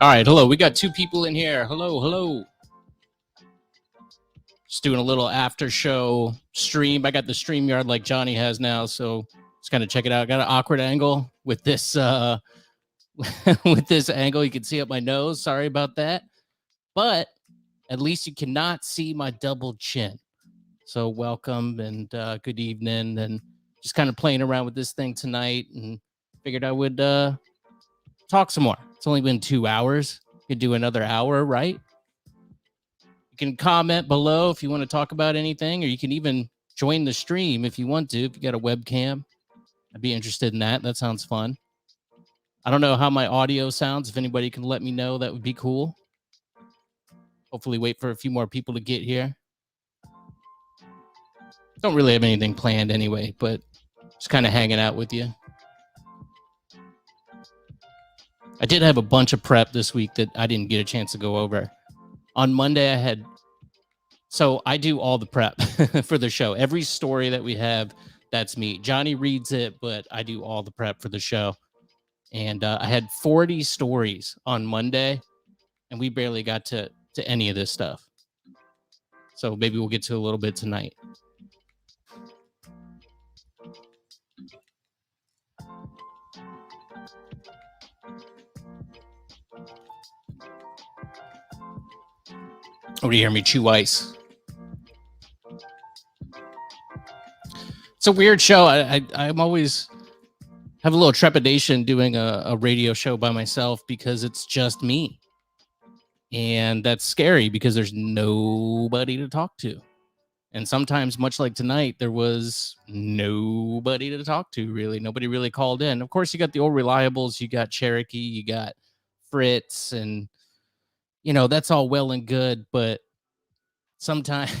All right, hello. We got two people in here. Hello. Just doing a little after show stream. I got the StreamYard like Johnny has now, so just kind of check it out. Got an awkward angle with this with this angle. You can see up my nose. Sorry about that. But at least you cannot see my double chin. So welcome and good evening. And just kind of playing around with this thing tonight and figured I would talk some more. It's only been 2 hours. Could do another hour, right? You can comment below if you want to talk about anything, or you can even join the stream if you want to. If you got a webcam, I'd be interested in that. That sounds fun. I don't know how my audio sounds. If anybody can let me know, that would be cool. Hopefully wait for a few more people to get here. Don't really have anything planned anyway, but just kind of hanging out with you. I did have a bunch of prep this week that I didn't get a chance to go over. On Monday, so I do all the prep for the show. Every story that we have, that's me. Johnny reads it, but I do all the prep for the show. And I had 40 stories on Monday, and we barely got to any of this stuff. So maybe we'll get to a little bit tonight. Oh, do you hear me chew ice? It's a weird show. I'm always have a little trepidation doing a radio show by myself because it's just me. And that's scary because there's nobody to talk to. And sometimes, much like tonight, there was nobody to talk to, really. Nobody really called in. Of course, you got the old reliables. You got Cherokee. You got Fritz. And, you know, that's all well and good. But sometimes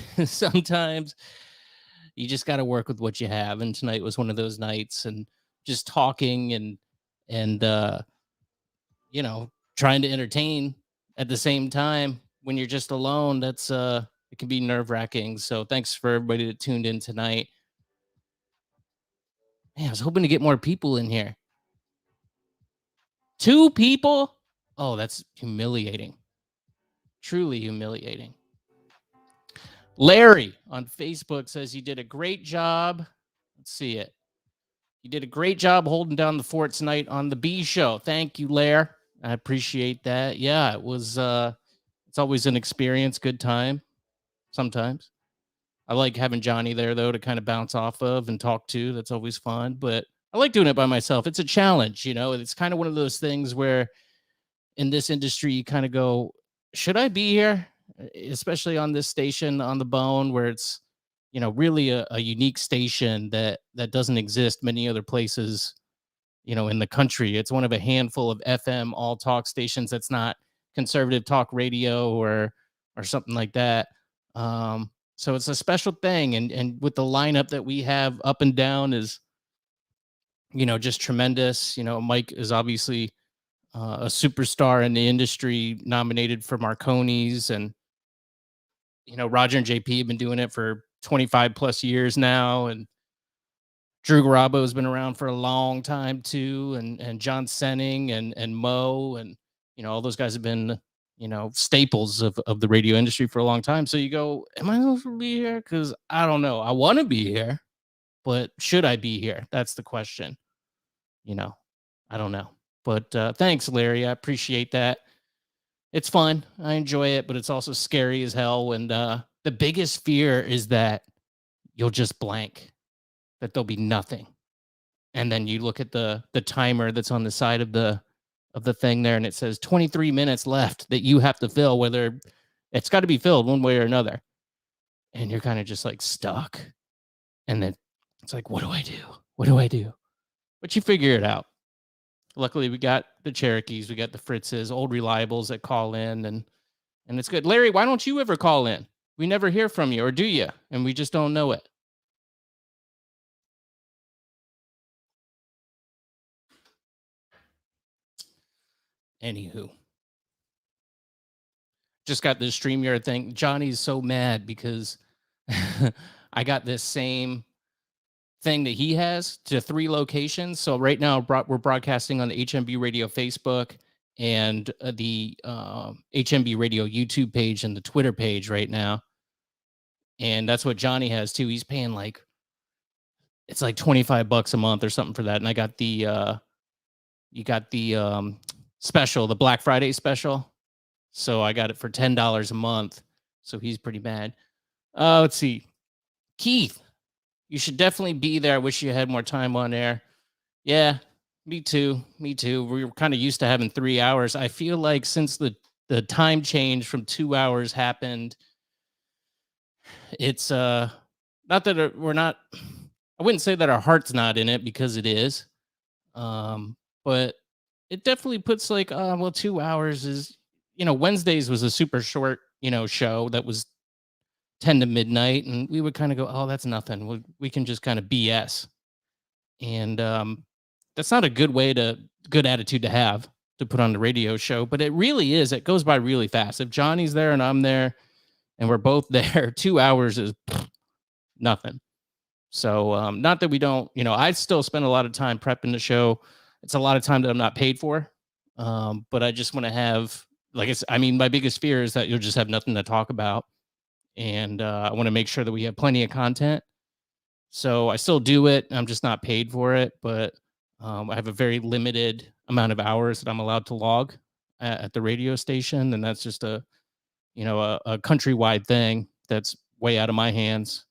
you just got to work with what you have. And tonight was one of those nights. And just talking and you know, trying to entertain at the same time when you're just alone, that's it can be nerve-wracking. So thanks for everybody that tuned in tonight. Man, I was hoping to get more people in here. 2 people? Oh, that's humiliating. Truly humiliating. Larry on Facebook says you did a great job. Let's see it. You did a great job holding down the fort tonight on the B show. Thank you, Larry. I appreciate that. Yeah, it was it's always an experience, good time sometimes. I like having Johnny there though to kind of bounce off of and talk to. That's always fun. But I like doing it by myself. It's a challenge, you know. It's kind of one of those things where in this industry you kind of go, should I be here? Especially on this station on the Bone, where it's really a unique station that doesn't exist many other places in the country. It's one of a handful of FM all talk stations that's not conservative talk radio or something like that. So it's a special thing, and with the lineup that we have up and down is just tremendous. Mike is obviously a superstar in the industry, nominated for Marconi's, and Roger and JP have been doing it for 25 plus years now, and Drew Garabo has been around for a long time too, and John Senning and Mo, and all those guys have been staples of the radio industry for a long time. So you go, am I supposed to be here? Because I don't know. I want to be here, but should I be here? That's the question. I don't know. But thanks, Larry. I appreciate that. It's fun. I enjoy it, but it's also scary as hell. And the biggest fear is that you'll just blank, that there'll be nothing. And then you look at the timer that's on the side of the thing there, and it says 23 minutes left that you have to fill, whether it's got to be filled one way or another. And you're kind of just like stuck. And then it's like, what do I do? What do I do? But you figure it out. Luckily, we got the Cherokees, we got the Fritzes, old reliables that call in, and it's good. Larry, why don't you ever call in? We never hear from you, or do you? And we just don't know it. Anywho, just got this StreamYard thing. Johnny's so mad because I got this same thing that he has to 3 locations. So right now we're broadcasting on the HMB Radio Facebook and the HMB Radio YouTube page and the Twitter page right now. And that's what Johnny has too. He's paying it's like $25 a month or something for that. And I got the you got the special, the Black Friday special. So I got it for $10 a month. So he's pretty mad. Let's see. Keith, you should definitely be there. I wish you had more time on air. Yeah, me too. Me too. We were kind of used to having 3 hours. I feel like since the time change from 2 hours happened, it's not that we're not, I wouldn't say that our heart's not in it, because it is. But it definitely puts 2 hours is, Wednesdays was a super short, show that was 10 to midnight, and we would kind of go, oh, that's nothing. We can just kind of BS. And that's not a good attitude to have to put on the radio show, but it really is. It goes by really fast. If Johnny's there and I'm there and we're both there, 2 hours is nothing. So not that we don't, I still spend a lot of time prepping the show. It's a lot of time that I'm not paid for. But I just want to have, my biggest fear is that you'll just have nothing to talk about. And I want to make sure that we have plenty of content. So I still do it. I'm just not paid for it, but I have a very limited amount of hours that I'm allowed to log at the radio station. And that's just a countrywide thing that's way out of my hands.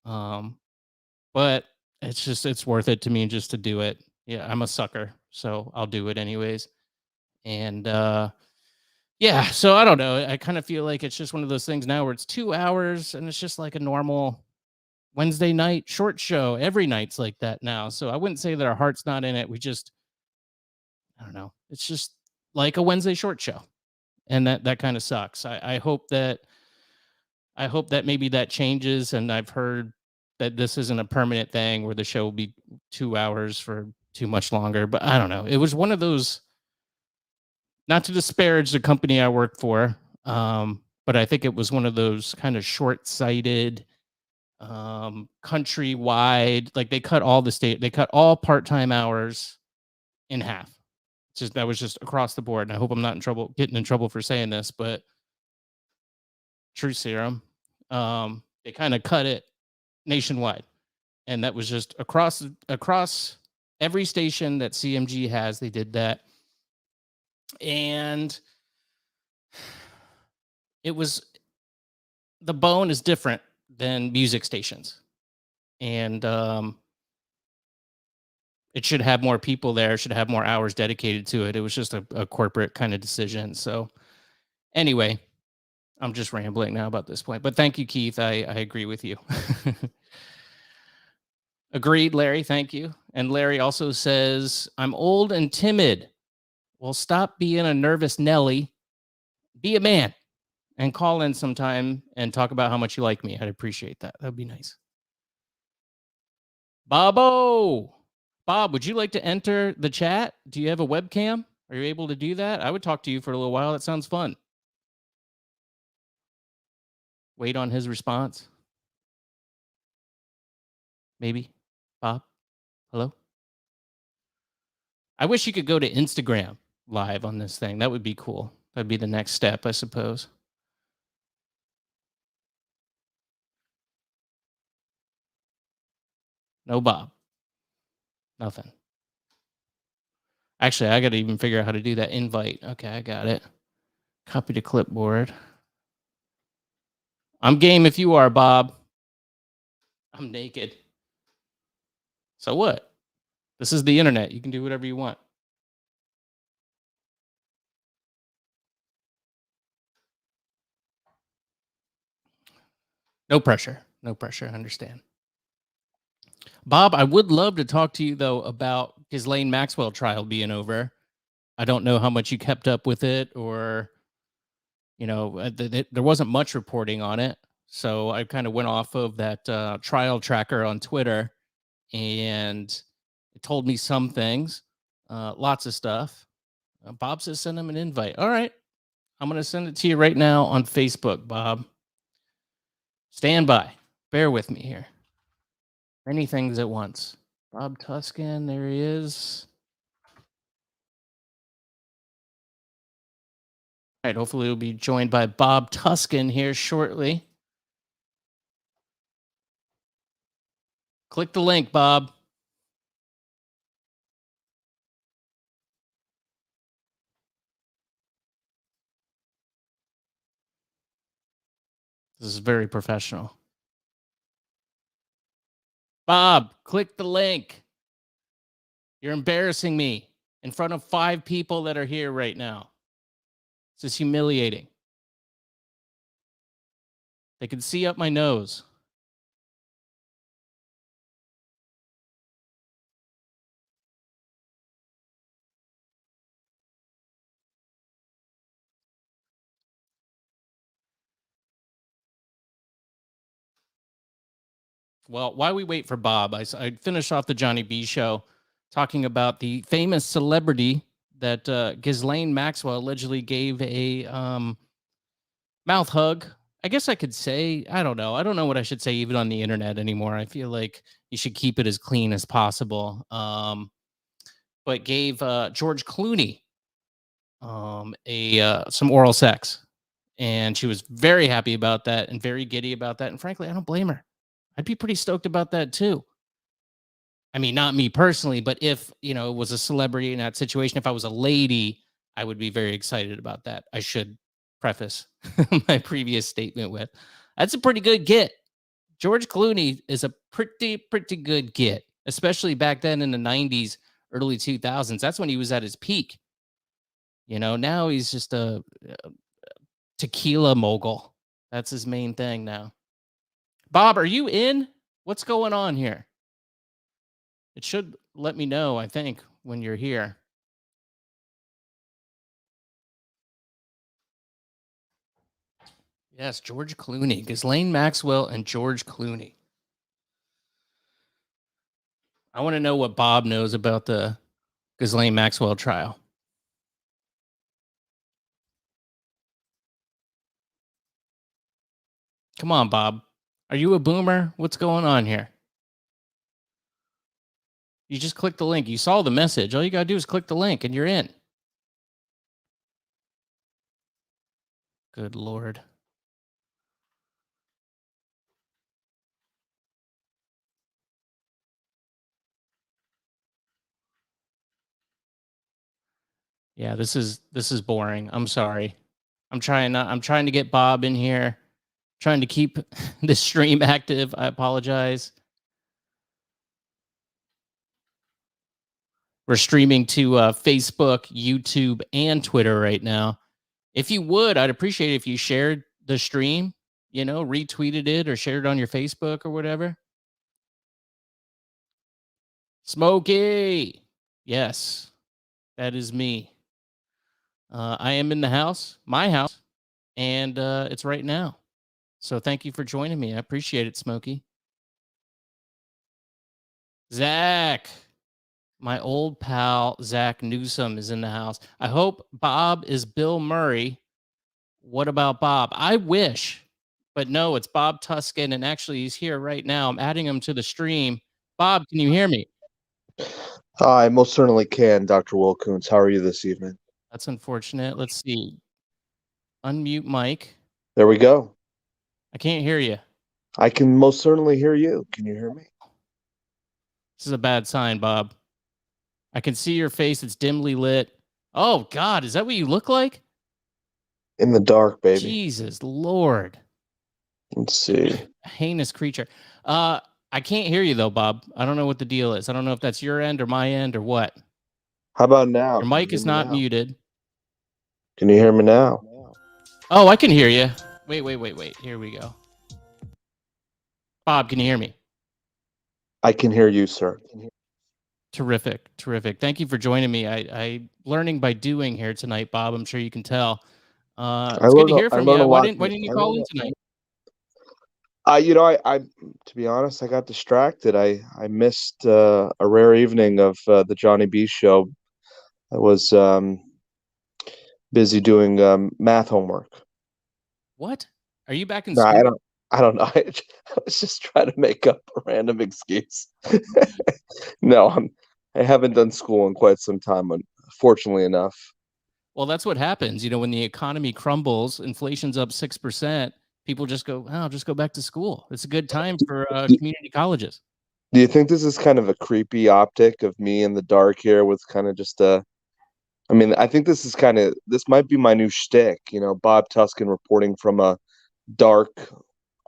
But it's worth it to me just to do it. Yeah, I'm a sucker, so I'll do it anyways. And yeah, so I don't know. I kind of feel like it's just one of those things now where it's 2 hours and it's just like a normal Wednesday night short show. Every night's like that now. So I wouldn't say that our heart's not in it. I don't know. It's just like a Wednesday short show. And that kind of sucks. I hope that maybe that changes. And I've heard that this isn't a permanent thing where the show will be 2 hours for too much longer. But I don't know. It was one of those, not to disparage the company I work for, but I think it was one of those kind of short-sighted, countrywide, like they cut all part-time hours in half. That was just across the board. And I hope I'm not getting in trouble for saying this, but truth serum, they kind of cut it nationwide. And that was just across every station that CMG has. They did that. And it was, the Bone is different than music stations. And it should have more people there, should have more hours dedicated to it. It was just a corporate kind of decision. So anyway, I'm just rambling now about this point. But thank you, Keith. I agree with you. Agreed, Larry. Thank you. And Larry also says, I'm old and timid. Well, stop being a nervous Nelly. Be a man and call in sometime and talk about how much you like me. I'd appreciate that. That'd be nice. Bobo. Bob, would you like to enter the chat? Do you have a webcam? Are you able to do that? I would talk to you for a little while. That sounds fun. Wait on his response. Maybe. Bob? Hello? I wish you could go to Instagram live on this thing. That would be cool. That'd be the next step, I suppose. No Bob. Nothing. Actually, I got to even figure out how to do that invite. Okay, I got it. Copy to clipboard. I'm game if you are, Bob. I'm naked. So what? This is the internet. You can do whatever you want. No pressure. No pressure. I understand. Bob, I would love to talk to you, though, about Ghislaine Maxwell trial being over. I don't know how much you kept up with it, or, you know, there wasn't much reporting on it. So I kind of went off of that trial tracker on Twitter, and it told me some things, lots of stuff. Bob says send him an invite. All right. I'm going to send it to you right now on Facebook, Bob. Stand by. Bear with me here. Many things at once. Bob Tuscan, there he is. All right, hopefully we'll be joined by Bob Tuscan here shortly. Click the link, Bob. This is very professional. Bob, click the link. You're embarrassing me in front of 5 people that are here right now. This is humiliating. They can see up my nose. Well, while we wait for Bob, I finished off the Johnny B show talking about the famous celebrity that Ghislaine Maxwell allegedly gave a mouth hug. I guess I could say, I don't know. I don't know what I should say even on the internet anymore. I feel like you should keep it as clean as possible. But gave George Clooney some oral sex. And she was very happy about that and very giddy about that. And frankly, I don't blame her. I'd be pretty stoked about that too. I mean, not me personally, but if, you know, it was a celebrity in that situation, if I was a lady, I would be very excited about that. I should preface my previous statement with, that's a pretty good get. George Clooney is a pretty good get, especially back then in the 90s, early 2000s. That's when he was at his peak. You know, now he's just a tequila mogul. That's his main thing now. Bob, are you in? What's going on here? It should let me know, I think, when you're here. Yes, George Clooney. Ghislaine Maxwell and George Clooney. I want to know what Bob knows about the Ghislaine Maxwell trial. Come on, Bob. Are you a boomer? What's going on here? You just click the link. You saw the message. All you got to do is click the link and you're in. Good Lord. Yeah, this is boring. I'm sorry. I'm trying to get Bob in here. Trying to keep the stream active. I apologize. We're streaming to Facebook, YouTube, and Twitter right now. If you would, I'd appreciate it if you shared the stream, retweeted it or shared it on your Facebook or whatever. Smokey. Yes, that is me. I am in the house, my house, and it's right now. So thank you for joining me. I appreciate it, Smokey. Zach, my old pal Zach Newsom is in the house. I hope Bob is Bill Murray. What about Bob? I wish, but no, it's Bob Tuskin, and actually he's here right now. I'm adding him to the stream. Bob, can you hear me? I most certainly can, Dr. Wilcoons. How are you this evening? That's unfortunate. Let's see. Unmute mic. There we go. I can't hear you. I can most certainly hear you. Can you hear me? This is a bad sign, Bob. I can see your face. It's dimly lit. Oh, God. Is that what you look like? In the dark, baby. Jesus Lord. Let's see. Heinous creature. I can't hear you, though, Bob. I don't know what the deal is. I don't know if that's your end or my end or what. How about now? Your mic is not muted. Can you hear me now? Oh, I can hear you. Wait. Here we go. Bob, can you hear me? I can hear you, sir. Terrific. Thank you for joining me. I learning by doing here tonight, Bob. I'm sure you can tell. It's good to hear from you. Why didn't you call in tonight? I to be honest, I got distracted. I missed a rare evening of the Johnny B show. I was busy doing math homework. What? Are you back in school? I don't know. I was just trying to make up a random excuse. No, I haven't done school in quite some time, fortunately enough. Well, that's what happens. When the economy crumbles, inflation's up 6%, people just go, I'll just go back to school. It's a good time for community colleges. Do you think this is kind of a creepy optic of me in the dark here with kind of just I think this might be my new shtick, Bob Tuskin reporting from a dark,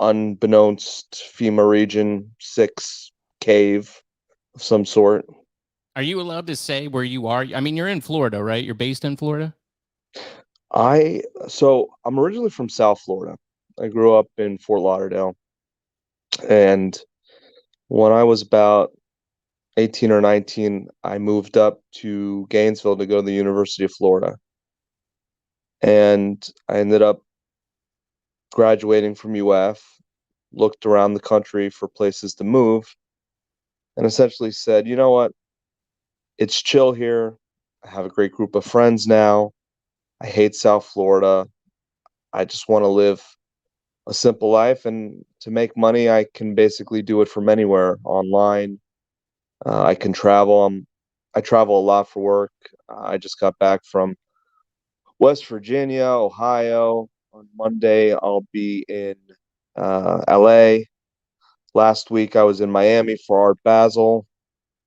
unbeknownst FEMA Region 6 cave of some sort. Are you allowed to say where you are? I mean, you're in Florida, right? You're based in Florida? So I'm originally from South Florida. I grew up in Fort Lauderdale. And when I was about 18 or 19, I moved up to Gainesville to go to the University of Florida. And I ended up graduating from UF, looked around the country for places to move, and essentially said, you know what? It's chill here. I have a great group of friends now. I hate South Florida. I just want to live a simple life, and to make money, I can basically do it from anywhere online. I can travel. I travel a lot for work. I just got back from West Virginia, Ohio. On Monday, I'll be in LA. Last week, I was in Miami for Art Basel.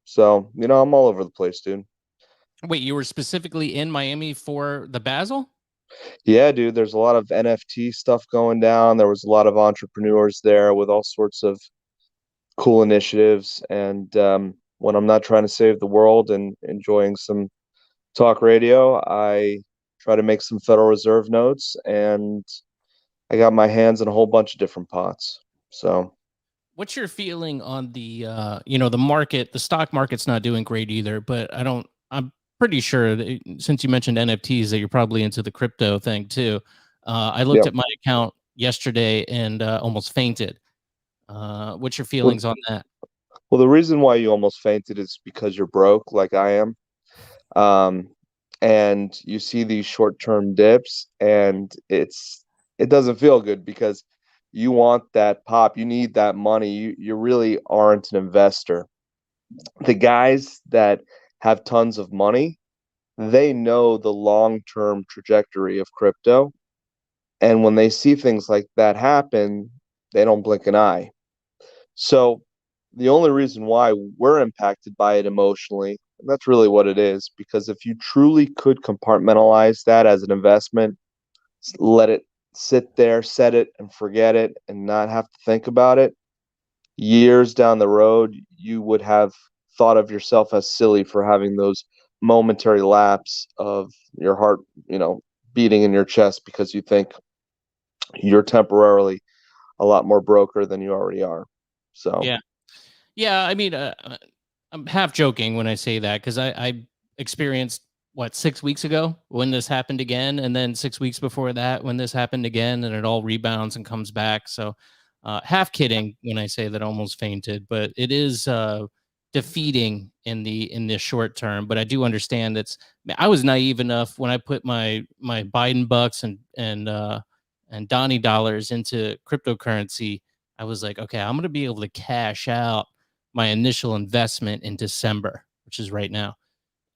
So, I'm all over the place, dude. Wait, you were specifically in Miami for the Basel? Yeah, dude. There's a lot of NFT stuff going down. There was a lot of entrepreneurs there with all sorts of cool initiatives. And when I'm not trying to save the world and enjoying some talk radio, I try to make some Federal Reserve notes, and I got my hands in a whole bunch of different pots. So what's your feeling on the the market? The stock market's not doing great either, but I'm pretty sure that, since you mentioned NFTs, that you're probably into the crypto thing too. I looked at my account yesterday and almost fainted. What's your feelings on that? Well, the reason why you almost fainted is because you're broke, like I am. And you see these short-term dips, and it doesn't feel good because you want that pop, you need that money. You really aren't an investor. The guys that have tons of money, they know the long-term trajectory of crypto, and when they see things like that happen, they don't blink an eye. So the only reason why we're impacted by it emotionally, and that's really what it is, because if you truly could compartmentalize that as an investment, let it sit there, set it and forget it and not have to think about it, years down the road, you would have thought of yourself as silly for having those momentary lapse of your heart, beating in your chest because you think you're temporarily a lot more broker than you already are. So, Yeah. Yeah. I mean, I'm half joking when I say that because I experienced what 6 weeks ago when this happened again, and then 6 weeks before that when this happened again, and it all rebounds and comes back. So, half kidding when I say that I almost fainted, but it is defeating in the short term. But I do understand I was naive enough when I put my Biden bucks and Donnie dollars into cryptocurrency. I was like, okay, I'm gonna be able to cash out my initial investment in December, which is right now.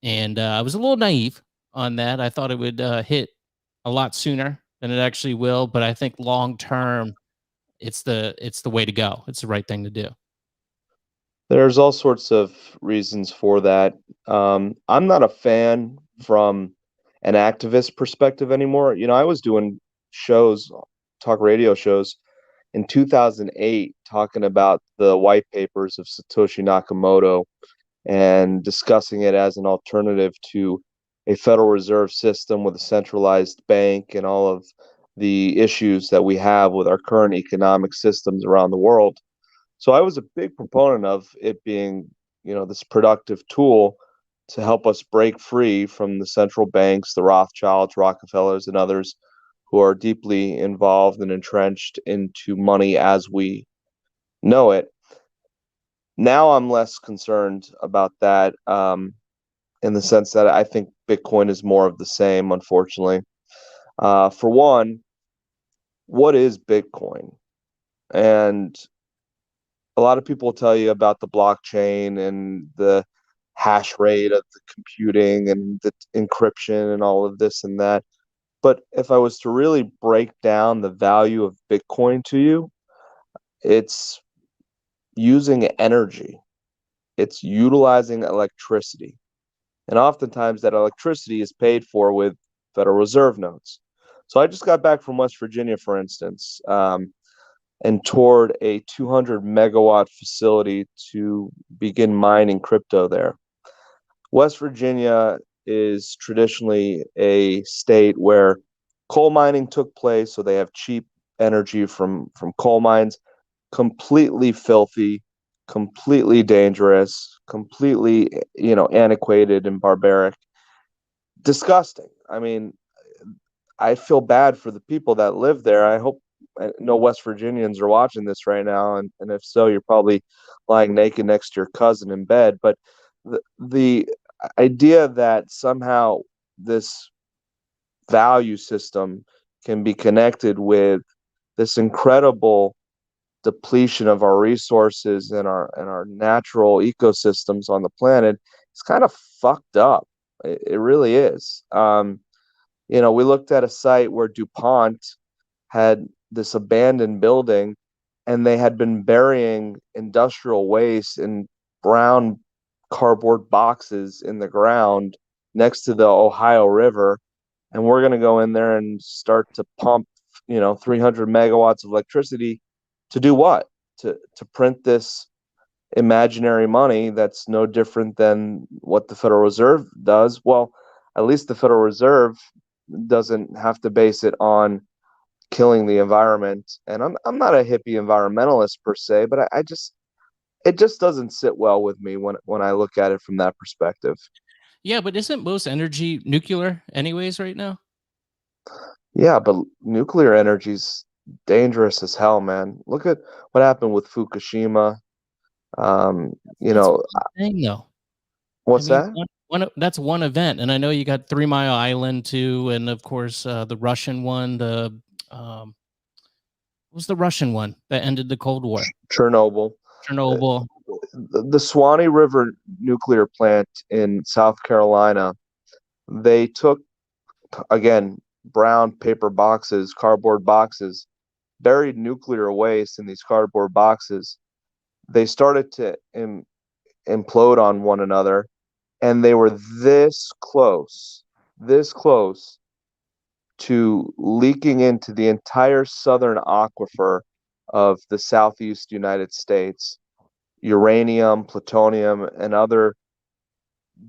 And I was a little naive on that. I thought it would hit a lot sooner than it actually will, but I think long term, it's the way to go. It's the right thing to do. there's all sorts of reasons for that. I'm not a fan from an activist perspective anymore. I was doing shows, talk radio shows in 2008, talking about the white papers of Satoshi Nakamoto and discussing it as an alternative to a Federal Reserve system with a centralized bank and all of the issues that we have with our current economic systems around the world. So I was a big proponent of it being, this productive tool to help us break free from the central banks, the Rothschilds, Rockefellers, and others who are deeply involved and entrenched into money as we know it. Now I'm less concerned about that, in the sense that I think Bitcoin is more of the same, unfortunately. For one, what is Bitcoin? And a lot of people tell you about the blockchain and the hash rate of the computing and the encryption and all of this and that. But if I was to really break down the value of Bitcoin to you, it's using energy, it's utilizing electricity. And oftentimes that electricity is paid for with Federal Reserve notes. So I just got back from West Virginia, for instance, and toured a 200 megawatt facility to begin mining crypto there. West Virginia is traditionally a state where coal mining took place, so they have cheap energy from coal mines, completely filthy, completely dangerous, completely, antiquated and barbaric. Disgusting. I mean, I feel bad for the people that live there. I know West Virginians are watching this right now, and if so, you're probably lying naked next to your cousin in bed. But the idea that somehow this value system can be connected with this incredible depletion of our resources and our natural ecosystems on the planet is kind of fucked up. It really is. We looked at a site where DuPont had this abandoned building and they had been burying industrial waste in brown cardboard boxes in the ground next to the Ohio River. And we're going to go in there and start to pump, 300 megawatts of electricity to do what? To print this imaginary money that's no different than what the Federal Reserve does. Well, at least the Federal Reserve doesn't have to base it on killing the environment. And I'm not a hippie environmentalist per se, but I just it just doesn't sit well with me when I look at it from that perspective. Yeah, but isn't most energy nuclear anyways right now? Yeah, but nuclear energy's dangerous as hell, man. Look at what happened with Fukushima. Um, you That's know, one thing though. I what's mean, that? that's one event, and I know you got 3 Mile Island too, and of course the Russian one. What was the Russian one that ended the Cold War? Chernobyl. Uh, Chernobyl. the Swanee River nuclear plant in South Carolina, they took, again, brown paper boxes, cardboard boxes, buried nuclear waste in these cardboard boxes. They started to implode on one another, and they were this close to leaking into the entire southern aquifer of the southeast United States, uranium, plutonium, and other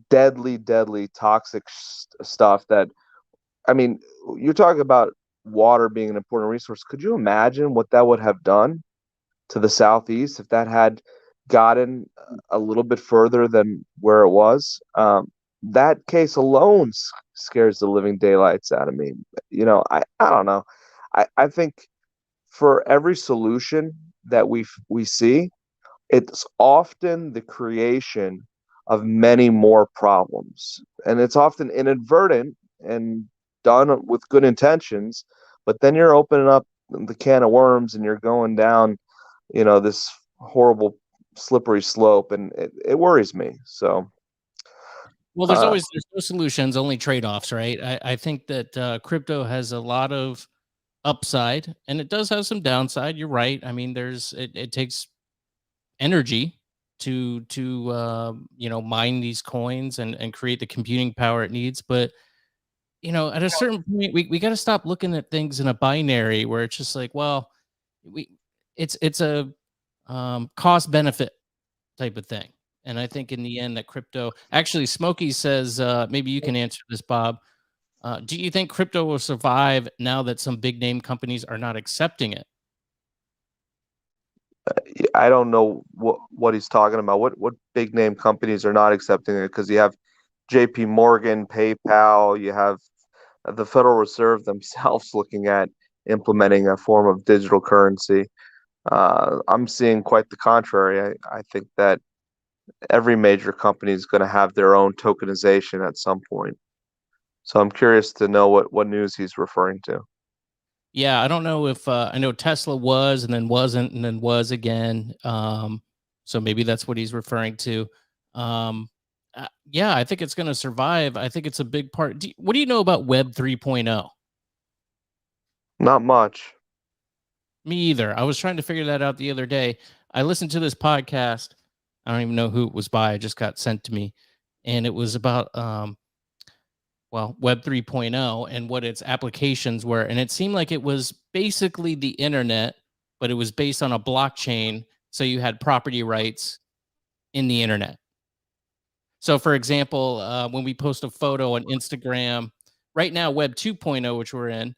deadly, deadly toxic stuff that, I mean, you're talking about water being an important resource. Could you imagine what that would have done to the southeast if that had gotten a little bit further than where it was? That case alone scares the living daylights out of me. I don't know. I think for every solution that we see, it's often the creation of many more problems. And it's often inadvertent and done with good intentions, but then you're opening up the can of worms and you're going down, this horrible slippery slope, and it worries me. So, Well, uh, there's no solutions, only trade-offs, right? I think that crypto has a lot of upside and it does have some downside. You're right. I mean, it takes energy to mine these coins and create the computing power it needs. But at a certain point, we got to stop looking at things in a binary where it's just like, well, we it's a cost benefit type of thing. And I think in the end that crypto actually Smokey says, maybe you can answer this, Bob. Do you think crypto will survive now that some big name companies are not accepting it? I don't know what he's talking about. What big name companies are not accepting it? Because you have J.P. Morgan, PayPal, you have the Federal Reserve themselves looking at implementing a form of digital currency. I'm seeing quite the contrary. I think that every major company is going to have their own tokenization at some point. So I'm curious to know what news he's referring to. Yeah, I don't know if I know Tesla was and then wasn't and then was again. So maybe that's what he's referring to. Yeah, I think it's going to survive. I think it's a big part. What do you know about Web 3.0? Not much. Me either. I was trying to figure that out the other day. I listened to this podcast. I don't even know who it was by. It just got sent to me, and it was about Web 3.0 and what its applications were. And it seemed like it was basically the internet, but it was based on a blockchain. So you had property rights in the internet. So, for example, when we post a photo on Instagram, right now, Web 2.0, which we're in,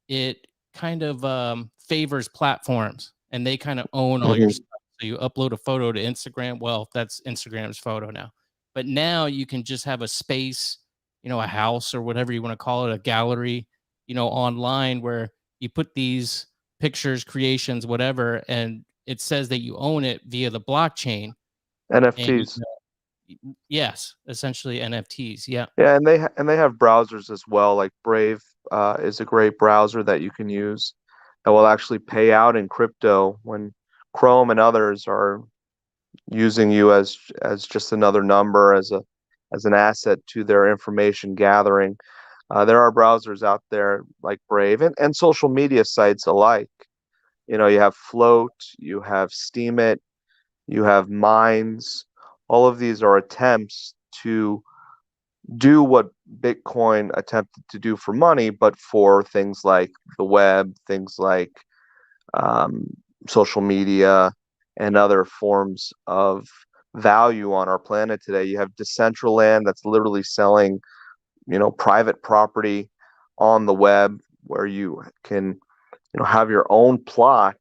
it kind of favors platforms and they kind of own all your Hmm. stuff. So you upload a photo to Instagram. Well, that's Instagram's photo now. But now you can just have a space, a house or whatever you want to call it, a gallery, online where you put these pictures, creations, whatever, and it says that you own it via the blockchain. And NFTs. yes, essentially NFTs. Yeah. Yeah, and they have browsers as well. Like Brave is a great browser that you can use that will actually pay out in crypto when Chrome and others are using you as just another number as an asset to their information gathering. There are browsers out there like Brave and social media sites alike. You have Float, you have Steemit, you have Minds. All of these are attempts to do what Bitcoin attempted to do for money, but for things like the web, things like um, social media, and other forms of value on our planet today. You have Decentraland that's literally selling, private property on the web where you can, have your own plot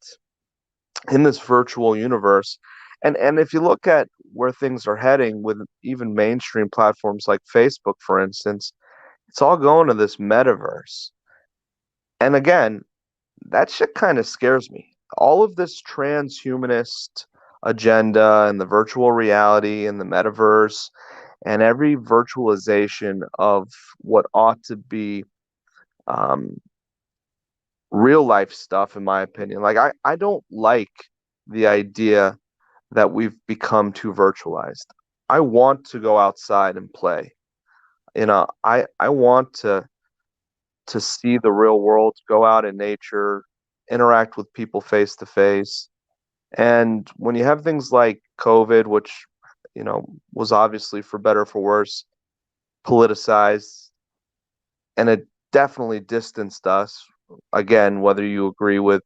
in this virtual universe. And if you look at where things are heading with even mainstream platforms like Facebook, for instance, it's all going to this metaverse. And again, that shit kind of scares me. All of this transhumanist agenda and the virtual reality and the metaverse and every virtualization of what ought to be um, real life stuff, in my opinion. Like, I don't like the idea that we've become too virtualized. I want to go outside and play. I want to see the real world, go out in nature, interact with people face to face. And when you have things like COVID, which, was obviously for better or for worse, politicized, and it definitely distanced us. Again, whether you agree with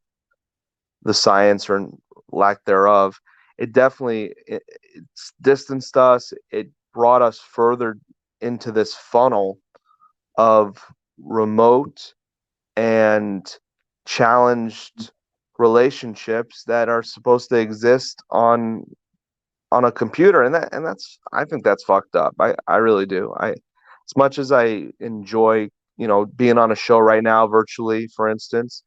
the science or lack thereof, it's distanced us. It brought us further into this funnel of remote and challenged relationships that are supposed to exist on a computer, and that's I think that's fucked up. I really do. I As much as I enjoy, being on a show right now virtually, for instance,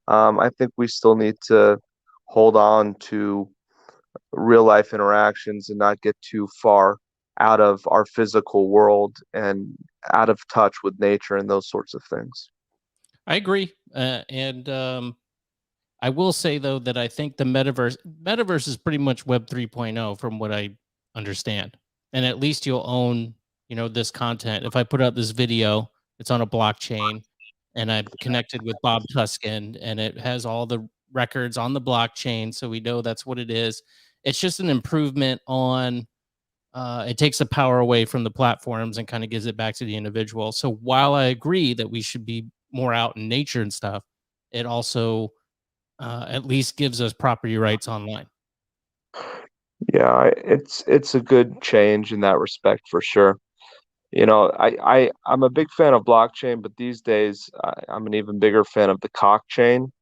I think we still need to hold on to real life interactions and not get too far out of our physical world and out of touch with nature and those sorts of things. I agree. And I will say though that I think the metaverse is pretty much Web 3.0 from what I understand. And at least you'll own, this content. If I put out this video, it's on a blockchain and I'm connected with Bob Tuskin and it has all the records on the blockchain, so we know that's what it is. It's just an improvement on it takes the power away from the platforms and kind of gives it back to the individual. So while I agree that we should be more out in nature and stuff, it also at least gives us property rights online. Yeah, it's a good change in that respect for sure. I'm a big fan of blockchain, but these days I'm an even bigger fan of the cock chain.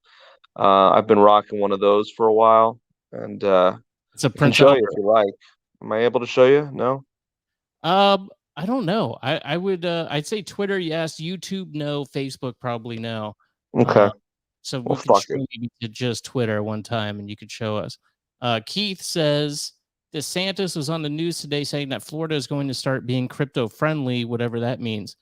I've been rocking one of those for a while, and It's a I can Prince show you if Albert. you like. Am I able to show you? No? I don't know. I would I'd say Twitter yes, YouTube no, Facebook probably no. Okay. Uh, so Well, we could fuck it. stream maybe to just Twitter one time, and you could show us. Keith says DeSantis was on the news today saying that Florida is going to start being crypto friendly, whatever that means.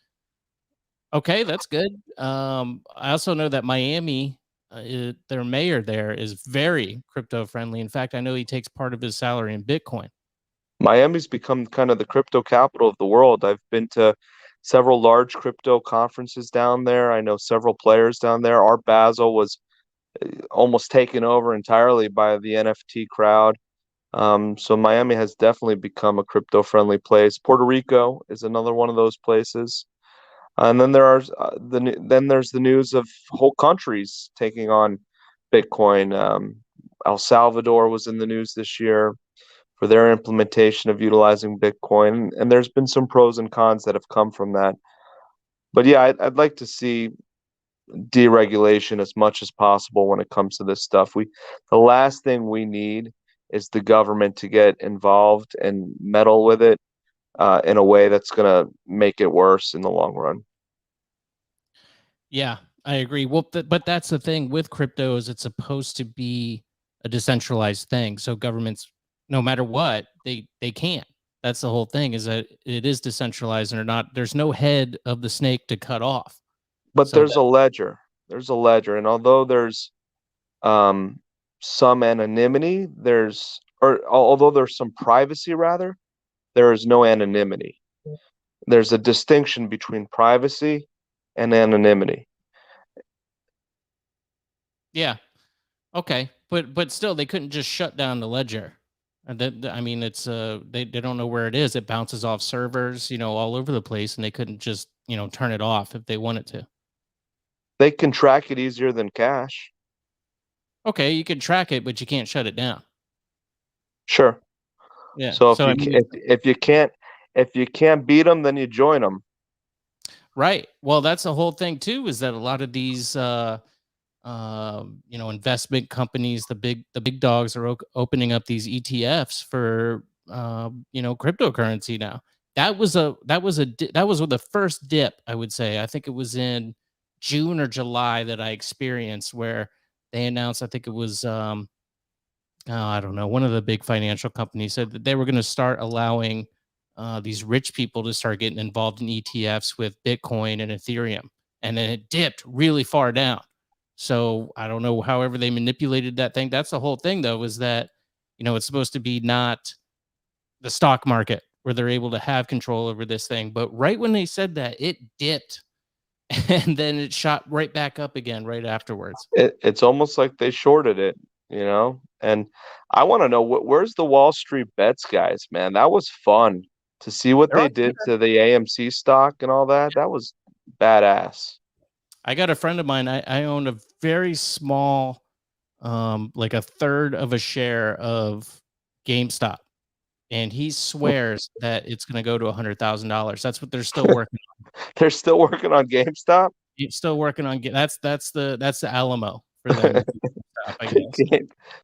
Okay, that's good. I also know that Miami, their mayor there is very crypto friendly. In fact, I know he takes part of his salary in Bitcoin. Miami's become kind of the crypto capital of the world. I've been to several large crypto conferences down there. I know several players down there. Art Basel was almost taken over entirely by the NFT crowd. So Miami has definitely become a crypto friendly place. Puerto Rico is another one of those places. And then there's the news of whole countries taking on Bitcoin. El Salvador was in the news this year for their implementation of utilizing Bitcoin, and there's been some pros and cons that have come from that. But yeah, I'd like to see deregulation as much as possible when it comes to this stuff. The last thing we need is the government to get involved and meddle with it in a way that's going to make it worse in the long run. Yeah, I agree. Well, but that's the thing with crypto is it's supposed to be a decentralized thing. So governments, no matter what, they can't. That's the whole thing is that it is decentralized and or not. There's no head of the snake to cut off. But So there's that a ledger. There's a ledger, and although there's um, some anonymity, although there's some privacy, rather, there is no anonymity. There's a distinction between privacy and anonymity. yeah, okay, but still, they couldn't just shut down the ledger. And I mean, it's they don't know where it is. It bounces off servers, all over the place, and they couldn't just turn it off if they wanted to. They can track it easier than cash. Okay, you can track it, but you can't shut it down. Sure. Yeah. So So I mean, if you can't beat them, then you join them. right. Well, that's the whole thing too. Is that a lot of these investment companies, the big dogs are opening up these ETFs for cryptocurrency now. That was the first dip, I would say. I think it was in June or July that I experienced where they announced, I think it was I don't know, one of the big financial companies said that they were going to start allowing these rich people to start getting involved in ETFs with Bitcoin and Ethereum, and then it dipped really far down. So I don't know, however they manipulated that thing. That's the whole thing, though, is that it's supposed to be not the stock market where they're able to have control over this thing. But right when they said that, it dipped, and then it shot right back up again right afterwards. It's almost like they shorted it. And I want to know where's the Wall Street bets guys, man. That was fun to see what They're they on did Twitter. to the AMC stock and all that. That was badass. I got a friend of mine. I own a very small, like a third of a share of GameStop, and he swears that it's going to go to $100,000. That's what they're still working. They're still working on GameStop. He's still working on. That's the Alamo for them. the, GameStop, I guess.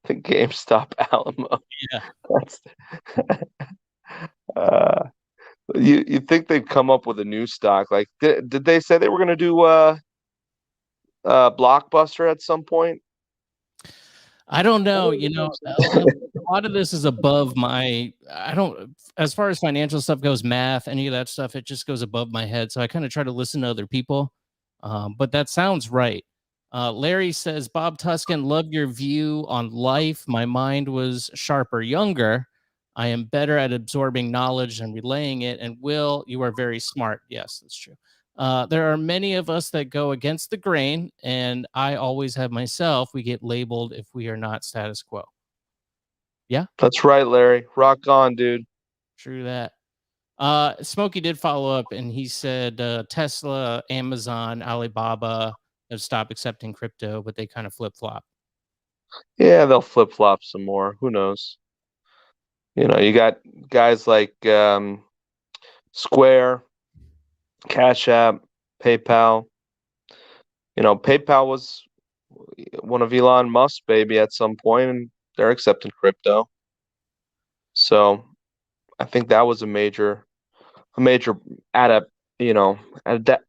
the GameStop Alamo. Yeah. That's uh, you think they'd come up with a new stock? Like, did they say they were going to do Blockbuster at some point? I don't know. A lot of this is above my. I don't. As far as financial stuff goes, math, any of that stuff, it just goes above my head. So I kind of try to listen to other people. But that sounds right. Larry says, Bob Tuscan, love your view on life. My mind was sharper, younger. I am better at absorbing knowledge and relaying it. And Will, you are very smart. Yes, that's true. There are many of us that go against the grain, and I always have myself. We get labeled if we are not status quo. Yeah, That's right, Larry. Rock on, dude. true that. Smokey did follow up, and he said Tesla, Amazon, Alibaba have stopped accepting crypto, but they kind of flip flop. Yeah, they'll flip flop some more. Who knows? You got guys like Square, Cash App, PayPal. PayPal was one of Elon Musk's baby at some point, and they're accepting crypto. So I think that was a major adapt,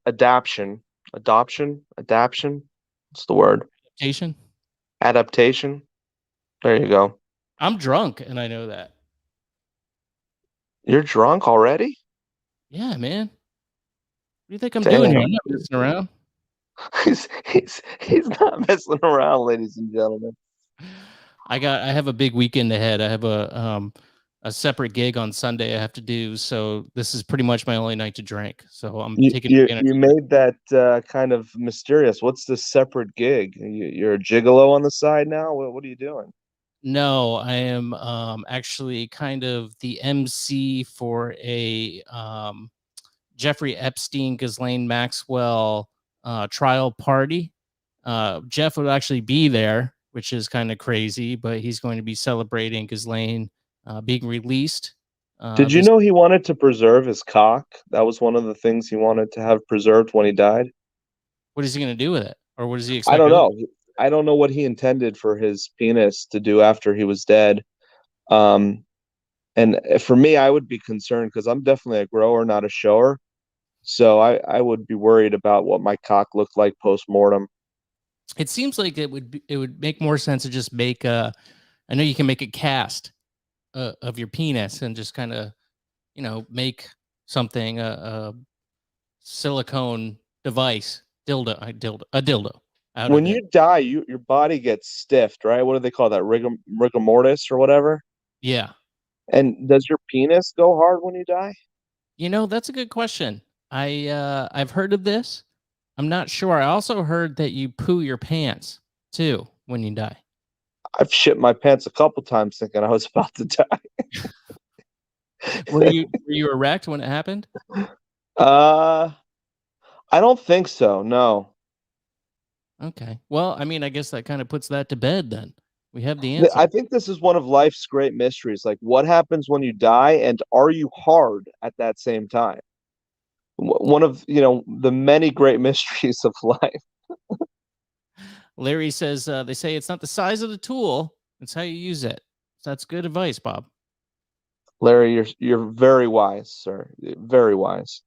adaption, adaption. What's the word? Adaptation. Adaptation. There you go. I'm drunk, and I know that. You're drunk already? Yeah, man. What do you think I'm Damn. doing here? I'm not messing around. He's not messing around, ladies and gentlemen. I have a big weekend ahead. I have a separate gig on Sunday I have to do, so this is pretty much my only night to drink. So I'm taking advantage. You made that kind of mysterious. What's the separate gig? You're a gigolo on the side now? What are you doing? No, I am actually kind of the MC for a Jeffrey Epstein, Ghislaine Maxwell trial party. Jeff would actually be there, which is kind of crazy, but he's going to be celebrating Ghislaine being released. Did you know he wanted to preserve his cock? That was one of the things he wanted to have preserved when he died. What is he going to do with it? Or what does he expect? I don't know. I don't know what he intended for his penis to do after he was dead. And for me, I would be concerned because I'm definitely a grower, not a shower. So I would be worried about what my cock looked like post-mortem. It seems like it would make more sense to just make I know you can make a cast of your penis and just kind of, make something a silicone device, a dildo. When you die, your body gets stiffed, right? What do they call that? Rigor mortis or whatever? Yeah. And does your penis go hard when you die? That's a good question. I've heard of this. I'm not sure. I also heard that you poo your pants too when you die. I've shit my pants a couple times thinking I was about to die. Were you erect when it happened? I don't think so. No. Okay. Well, I mean, I guess that kind of puts that to bed then. We have the answer. I think this is one of life's great mysteries. Like, what happens when you die, and are you hard at that same time? One of the many great mysteries of life. Larry says they say it's not the size of the tool; it's how you use it. So that's good advice, Bob. Larry, you're very wise, sir. Very wise.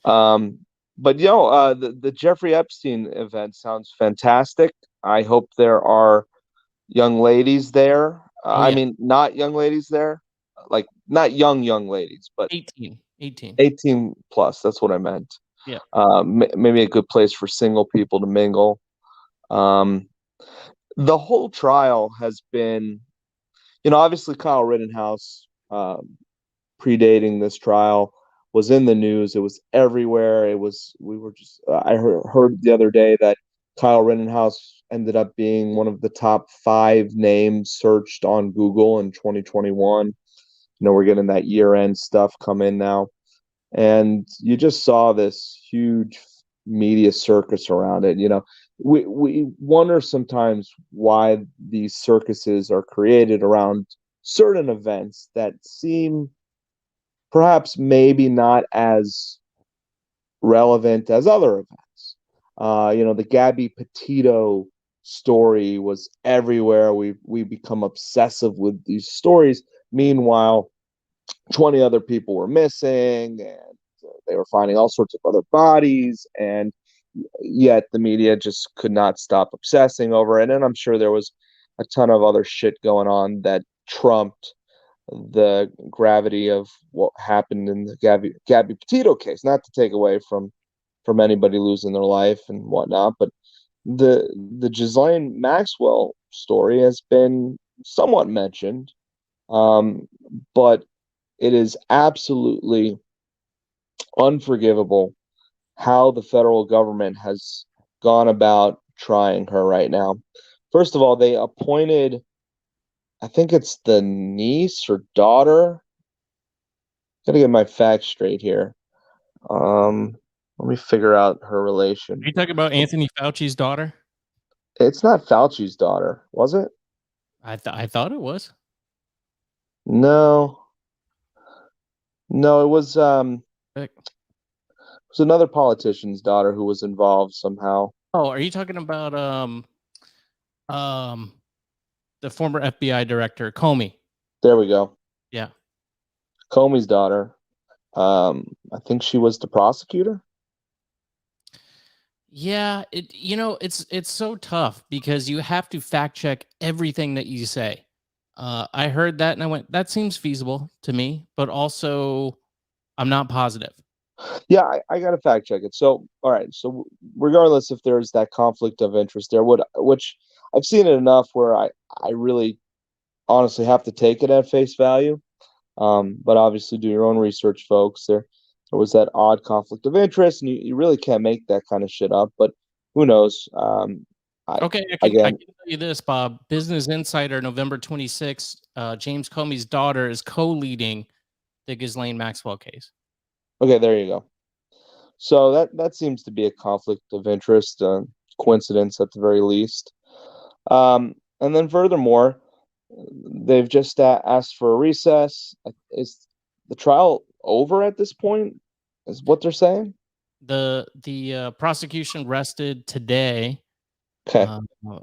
But the Jeffrey Epstein event sounds fantastic. I hope there are young ladies there. I mean, not young ladies there, like not young ladies, but 18 plus. That's what I meant. Yeah. Maybe a good place for single people to mingle. The whole trial has been, obviously Kyle Rittenhouse, predating this trial, was in the news. It was everywhere. I heard the other day that Kyle Rittenhouse ended up being one of the top 5 names searched on Google in 2021. We're getting that year-end stuff come in now. And you just saw this huge media circus around it. We wonder sometimes why these circuses are created around certain events that seem perhaps maybe not as relevant as other events. The Gabby Petito story was everywhere. We become obsessive with these stories. Meanwhile, 20 other people were missing, and they were finding all sorts of other bodies, and yet the media just could not stop obsessing over it. And I'm sure there was a ton of other shit going on that trumped the gravity of what happened in the Gabby Petito case. Not to take away from anybody losing their life and whatnot, but the Ghislaine Maxwell story has been somewhat mentioned, but it is absolutely unforgivable how the federal government has gone about trying her right now. First of all, they appointed, I think it's the niece or daughter. Gotta get my facts straight here. Let me figure out her relation. Are you talking about Anthony Fauci's daughter? It's not Fauci's daughter, was it? I thought it was. No, no, it was another politician's daughter who was involved somehow. Oh, are you talking about the former FBI director Comey? There we go. Yeah. Comey's daughter. I think she was the prosecutor. Yeah, it's so tough because you have to fact check everything that you say. I heard that and I went, that seems feasible to me, but also I'm not positive. Yeah, I got to fact check it. So, all right. So, regardless if there's that conflict of interest there, which I've seen it enough where I really honestly have to take it at face value. But obviously, do your own research, folks. There was that odd conflict of interest, and you really can't make that kind of shit up. But who knows? Okay, I can tell you this, Bob. Business Insider, November 26th, James Comey's daughter is co-leading the Ghislaine Maxwell case. Okay, there you go. So that seems to be a conflict of interest, coincidence at the very least. And then furthermore, they've just asked for a recess. Is the trial over at this point? Is what they're saying? The prosecution rested today. Okay.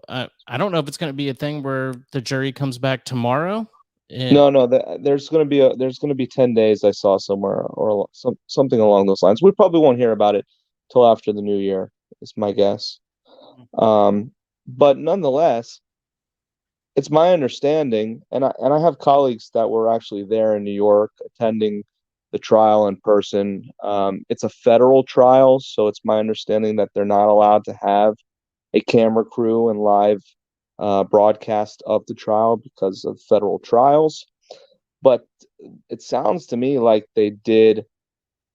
I don't know if it's going to be a thing where the jury comes back tomorrow. No. There's going to be 10 days. I saw somewhere, or something along those lines. We probably won't hear about it till after the new year. Is my guess. But nonetheless, it's my understanding, and I have colleagues that were actually there in New York attending the trial in person. It's a federal trial, so it's my understanding that they're not allowed to have a camera crew and live broadcast of the trial because of federal trials. But it sounds to me like they did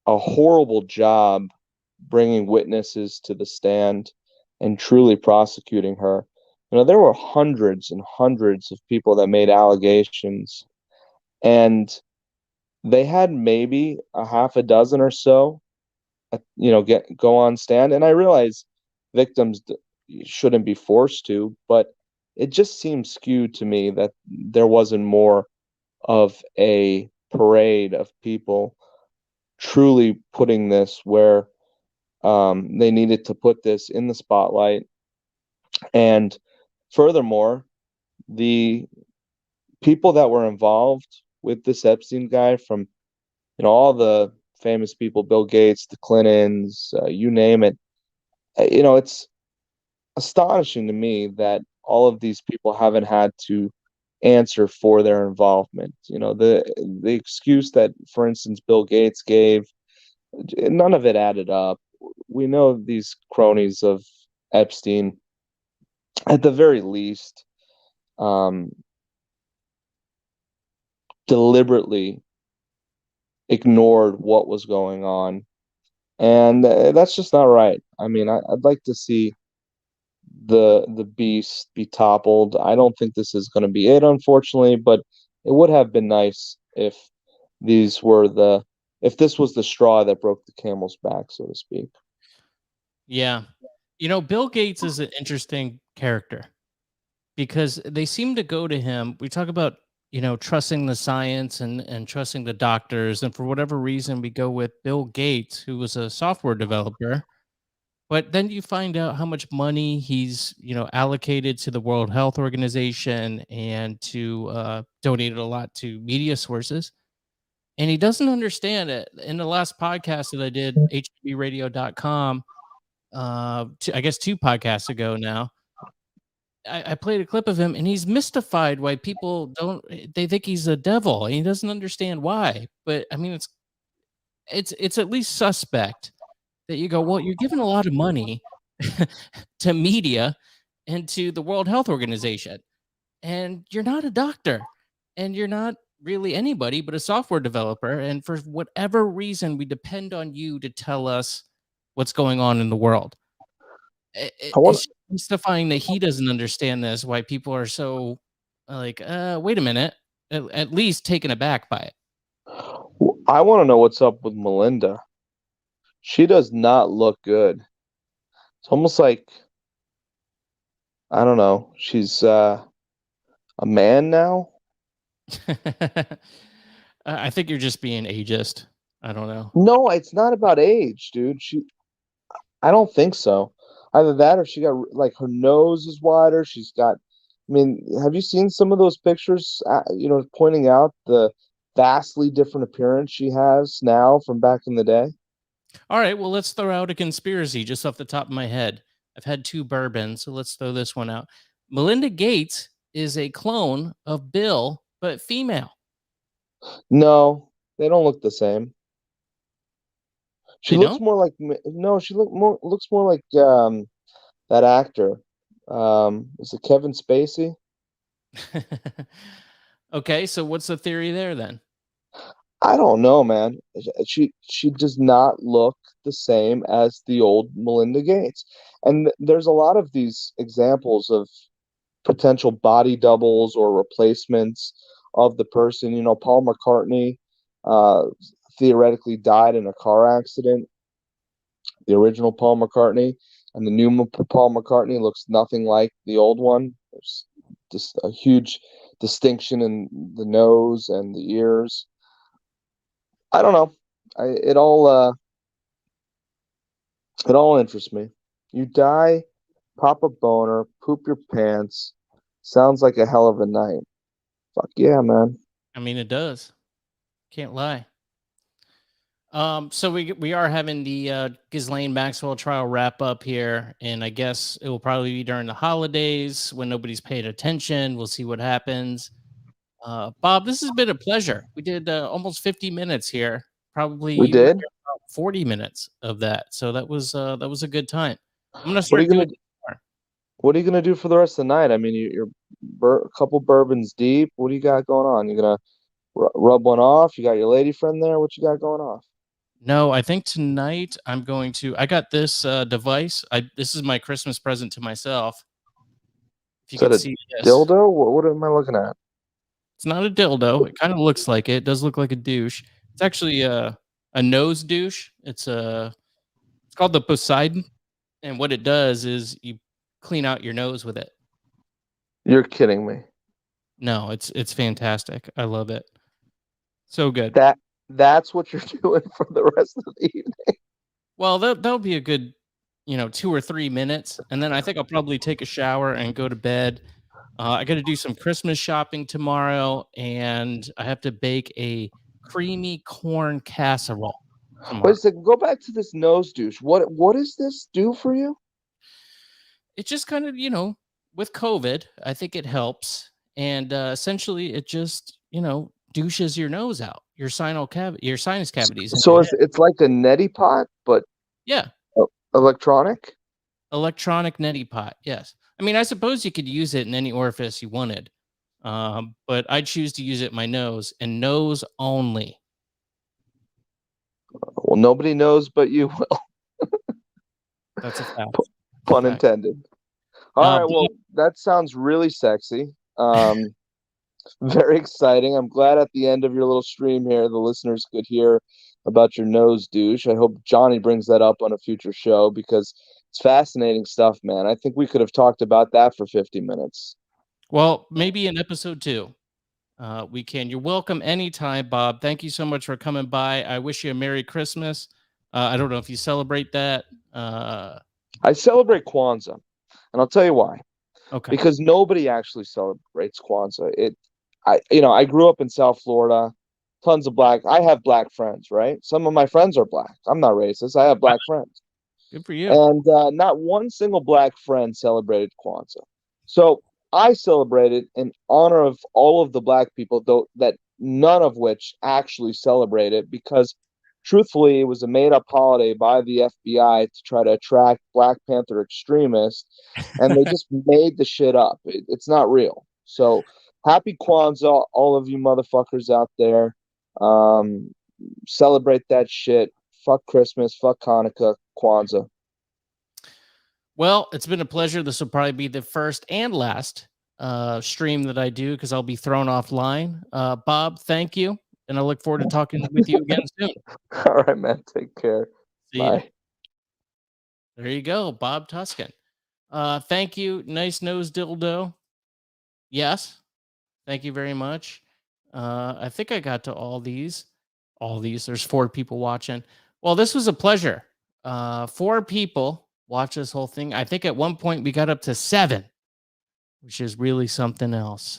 a horrible job bringing witnesses to the stand and truly prosecuting her. There were hundreds and hundreds of people that made allegations, and they had maybe a half a dozen or so, go on stand. And I realize victims shouldn't be forced to, but it just seems skewed to me that there wasn't more of a parade of people truly putting this where they needed to put this in the spotlight. And furthermore, the people that were involved with this Epstein guy, from all the famous people, Bill Gates, the Clintons, you name it, it's astonishing to me that all of these people haven't had to answer for their involvement. The excuse that, for instance, Bill Gates gave, none of it added up. We know these cronies of Epstein, at the very least, deliberately ignored what was going on, and that's just not right. I mean, I'd like to see the beast be toppled. I don't think this is going to be it, unfortunately, but it would have been nice if this was the straw that broke the camel's back, so to speak. Yeah. You know, Bill Gates is an interesting character because they seem to go to him. We talk about, trusting the science and trusting the doctors. And for whatever reason, we go with Bill Gates, who was a software developer. But then you find out how much money he's, allocated to the World Health Organization and to donated a lot to media sources. And he doesn't understand it. In the last podcast that I did, hbradio.com, I guess 2 podcasts ago now, I played a clip of him, and he's mystified why people don't they think he's a devil, and he doesn't understand why. But, I mean, it's at least suspect that you go, "Well, you're giving a lot of money to media and to the World Health Organization, and you're not a doctor, and you're not really anybody but a software developer, and for whatever reason, we depend on you to tell us what's going on in the world." I want It's mystifying that he doesn't understand this, why people are so, like, wait a minute," at least taken aback by it. I want to know what's up with Melinda. She does not look good. It's almost like, I don't know, she's a man now. I think you're just being ageist. I don't know. No, it's not about age, dude. I don't think so. Either that or she got like her nose is wider. She's got, I mean, have you seen some of those pictures, pointing out the vastly different appearance she has now from back in the day? All right, well, let's throw out a conspiracy just off the top of my head. I've had 2 bourbons, so let's throw this one out. Melinda Gates is a clone of Bill, but female. No, they don't look the same. She They looks don't? more like no, she looks more like that actor. Is it Kevin Spacey? Okay, so what's the theory there then? I don't know, man. She does not look the same as the old Melinda Gates. And there's a lot of these examples of potential body doubles or replacements of the person. You know, Paul McCartney uh, theoretically died in a car accident. The original Paul McCartney and the new Paul McCartney looks nothing like the old one. There's just a huge distinction in the nose and the ears. I don't know. It all interests me. You die, pop a boner, poop your pants. Sounds like a hell of a night. Fuck yeah, man. I mean, it does. Can't lie. So we are having the Ghislaine Maxwell trial wrap up here, and I guess it will probably be during the holidays when nobody's paying attention. We'll see what happens. Bob, this has been a pleasure. We did almost 50 minutes here. Probably We you were did. here about 40 minutes of that, so that was a good time. I'm gonna What are start you doing gonna more. What are you gonna do for the rest of the night? I mean, you're a couple bourbons deep. What do you got going on? You gonna rub one off? You got your lady friend there? What you got going off? No, I think tonight I'm going to. I got this device. This is my Christmas present to myself. If you Is that could a see this. dildo? What am I looking at? It's not a dildo. It kind of looks like it. It does look like a douche. It's actually a nose douche. It's called the Poseidon, and what it does is you clean out your nose with it. You're kidding me. No, it's fantastic. I love it. So good. That's what you're doing for the rest of the evening. Well, that'll be a good, 2 or 3 minutes, and then I think I'll probably take a shower and go to bed. I got to do some Christmas shopping tomorrow, and I have to bake a creamy corn casserole Wait tomorrow. a second. Go back to this nose douche. What does this do for you? It just kind of, with COVID, I think it helps. And essentially, it just, douches your nose out, your sinus cavities in So your head. it's like a neti pot, but Yeah, electronic. electronic neti pot. Yes. I mean, I suppose you could use it in any orifice you wanted, but I choose to use it in my nose and nose only. Well, nobody knows but you. That's a fact. Pun Fact. intended. All right. Bob, Well, that sounds really sexy. Very exciting. I'm glad at the end of your little stream here, the listeners could hear about your nose, douche. I hope Johnny brings that up on a future show because it's fascinating stuff, man. I think we could have talked about that for 50 minutes. Well, maybe in episode 2. We can. You're welcome anytime, Bob. Thank you so much for coming by. I wish you a Merry Christmas. I don't know if you celebrate that. I celebrate Kwanzaa, and I'll tell you why. Okay. Because nobody actually celebrates Kwanzaa. I grew up in South Florida, tons of I have black friends, right? Some of my friends are black. I'm not racist. I have Wow, black friends. good for you. And not one single black friend celebrated Kwanzaa. So I celebrated in honor of all of the black people, though that none of which actually celebrate it because truthfully, it was a made-up holiday by the FBI to try to attract Black Panther extremists, and they just made the shit up. It's not real. So happy Kwanzaa, all of you motherfuckers out there. Celebrate that shit. Fuck Christmas. Fuck Hanukkah. Kwanzaa. Well, it's been a pleasure. This will probably be the first and last stream that I do because I'll be thrown offline. Bob, thank you. And I look forward to talking with you again soon. All right, man. Take care. See ya. Bye. There you go, Bob Tuscan. Thank you. Nice nose dildo. Yes. Thank you very much. I think I got to all these. All these. There's 4 people watching. Well, this was a pleasure. 4 people watch this whole thing. I think at one point we got up to 7, which is really something else.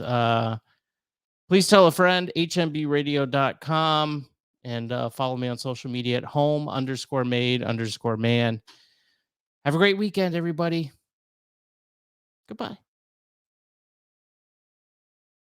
Please tell a friend, hmbradio.com, and follow me on social media at home_made_man. Have a great weekend, everybody. Goodbye.